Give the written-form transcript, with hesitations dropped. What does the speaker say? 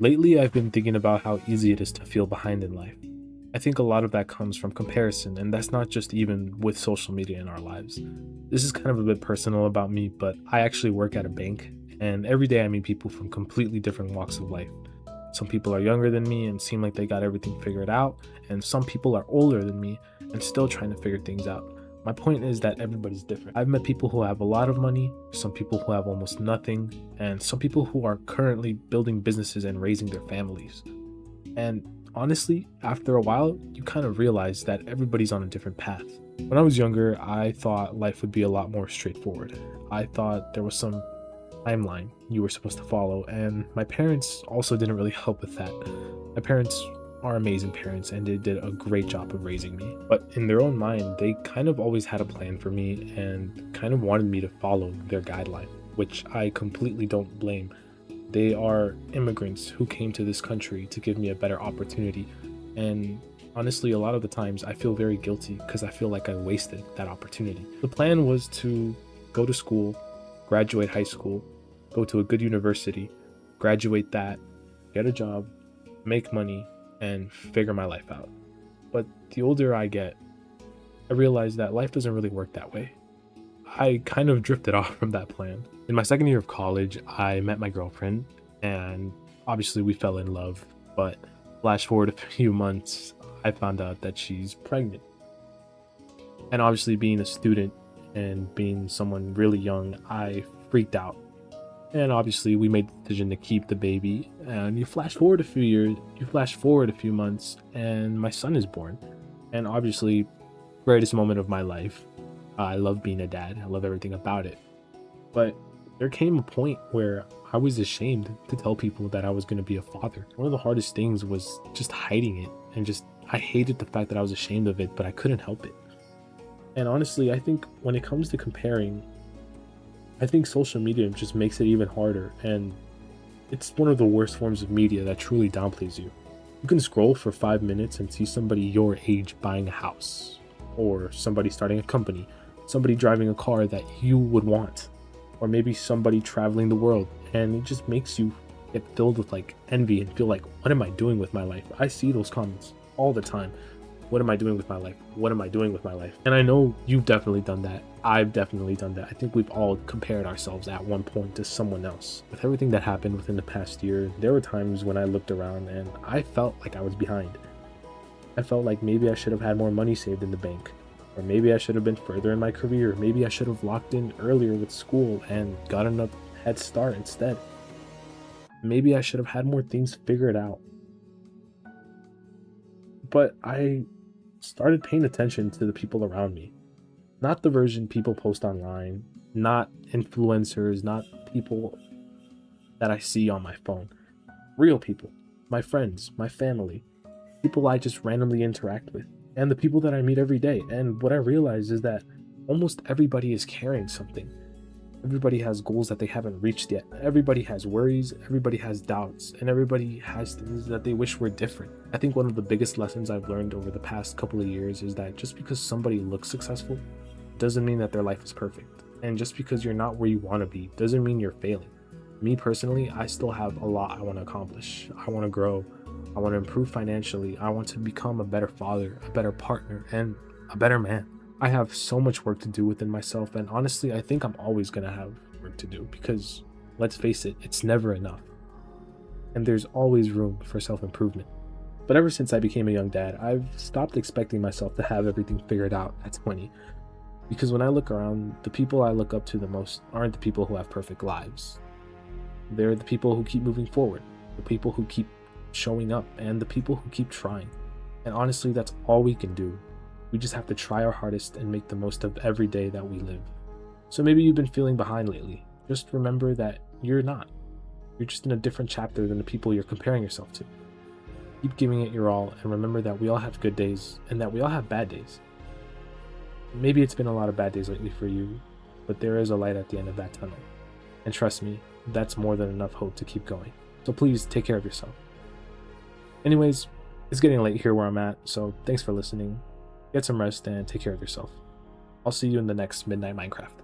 Lately, I've been thinking about how easy it is to feel behind in life. I think a lot of that comes from comparison, and that's not just even with social media in our lives. This is kind of a bit personal about me, but I actually work at a bank, and every day I meet people from completely different walks of life. Some people are younger than me and seem like they got everything figured out, and some people are older than me and still trying to figure things out. My point is that everybody's different. I've met people who have a lot of money, some people who have almost nothing, and some people who are currently building businesses and raising their families. And honestly, after a while, you kind of realize that everybody's on a different path. When I was younger, I thought life would be a lot more straightforward. I thought there was some timeline you were supposed to follow, and my parents also didn't really help with that. My parents are amazing parents and they did a great job of raising me. But in their own mind, they kind of always had a plan for me and kind of wanted me to follow their guideline, which I completely don't blame. They are immigrants who came to this country to give me a better opportunity. And honestly, a lot of the times I feel very guilty because I feel like I wasted that opportunity. The plan was to go to school, graduate high school, go to a good university, graduate that, get a job, make money, and figure my life out. But the older I get, I realize that life doesn't really work that way. I kind of drifted off from that plan. In my second year of college, I met my girlfriend, and obviously we fell in love. But flash forward a few months, I found out that she's pregnant. And obviously, being a student and being someone really young, I freaked out. And obviously, we made the decision to keep the baby. And you flash forward a few years, you flash forward a few months, and my son is born. And obviously, greatest moment of my life. I love being a dad. I love everything about it. But there came a point where I was ashamed to tell people that I was going to be a father. One of the hardest things was just hiding it, and just I hated the fact that I was ashamed of it, but I couldn't help it. And honestly, I think when it comes to comparing, I think social media just makes it even harder, and it's one of the worst forms of media that truly downplays you. You can scroll for 5 minutes and see somebody your age buying a house, or somebody starting a company, somebody driving a car that you would want, or maybe somebody traveling the world, and it just makes you get filled with like envy and feel like, what am I doing with my life? I see those comments all the time. What am I doing with my life? What am I doing with my life? And I know you've definitely done that. I've definitely done that. I think we've all compared ourselves at one point to someone else. With everything that happened within the past year, there were times when I looked around and I felt like I was behind. I felt like maybe I should have had more money saved in the bank. Or maybe I should have been further in my career. Maybe I should have locked in earlier with school and gotten a head start instead. Maybe I should have had more things figured out. But I started paying attention to the people around me. Not the version people post online, not influencers, not people that I see on my phone. Real people, my friends, my family, people I just randomly interact with, and the people that I meet every day. And what I realize is that almost everybody is carrying something. Everybody has goals that they haven't reached yet. Everybody has worries, everybody has doubts, and everybody has things that they wish were different. I think one of the biggest lessons I've learned over the past couple of years is that just because somebody looks successful doesn't mean that their life is perfect. And just because you're not where you want to be doesn't mean you're failing. Me personally, I still have a lot I want to accomplish. I want to grow. I want to improve financially. I want to become a better father, a better partner, and a better man. I have so much work to do within myself, and honestly, I think I'm always going to have work to do because, let's face it, it's never enough. And there's always room for self-improvement. But ever since I became a young dad, I've stopped expecting myself to have everything figured out at 20. Because when I look around, the people I look up to the most aren't the people who have perfect lives. They're the people who keep moving forward, the people who keep showing up, and the people who keep trying. And honestly, that's all we can do. We just have to try our hardest and make the most of every day that we live. So maybe you've been feeling behind lately. Just remember that you're not. You're just in a different chapter than the people you're comparing yourself to. Keep giving it your all, and remember that we all have good days and that we all have bad days. Maybe it's been a lot of bad days lately for you, but there is a light at the end of that tunnel. And trust me, that's more than enough hope to keep going. So please take care of yourself. Anyways, it's getting late here where I'm at, so thanks for listening. Get some rest and take care of yourself. I'll see you in the next Midnight Minecraft.